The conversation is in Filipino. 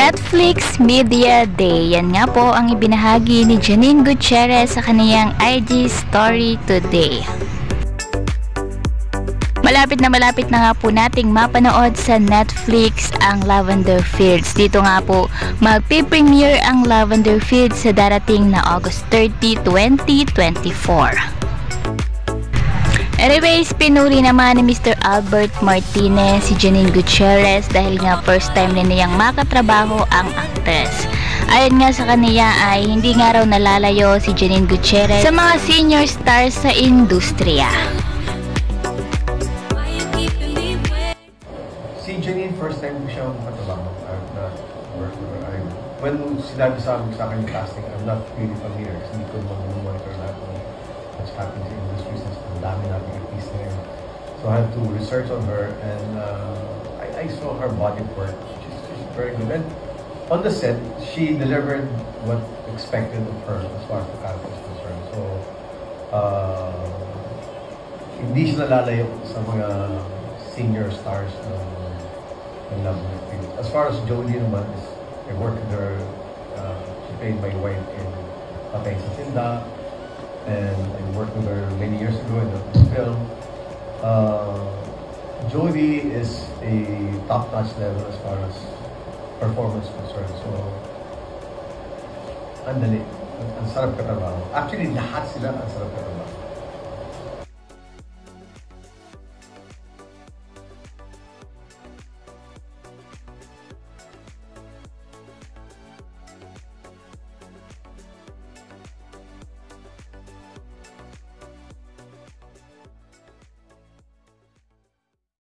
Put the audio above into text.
Netflix Media Day. Yan nga po ang ibinahagi ni Janine Gutierrez sa kaniyang IG story today. Malapit na nga po nating mapanood sa Netflix ang Lavender Fields. Dito nga po magpe-premiere ang Lavender Fields sa darating na August 30, 2024. Anyways, pinuri naman ni Mr. Albert Martinez si Janine Gutierrez dahil nga first time na niyang makatrabaho ang actress. Ayon nga sa kaniya ay hindi nga raw nalalayo si Janine Gutierrez sa mga senior stars sa industriya. Si Janine, first time ko siya makatrabaho. I've not worked with her. When sinabi sa akin yung casting, I'm not really familiar kasi hindi ko mag-monitor lahat ng what's happening in the industry since ang dami natin artist ngayon. So I had to research on her and I saw her body work. She's very good. And on the set, she delivered what expected of her as far as the character is concerned. So hindi siya nalalayo sa mga senior stars ng Lavender Fields. As far as Jodie naman, I worked with her. She played my wife in Patay sa Sinda, and I worked with her many years ago in the film. Jodie is a top-notch level as far as performance concerned. So, ang dali. Ang sarap katrabaho. Actually, lahat sila ang sarap katrabaho.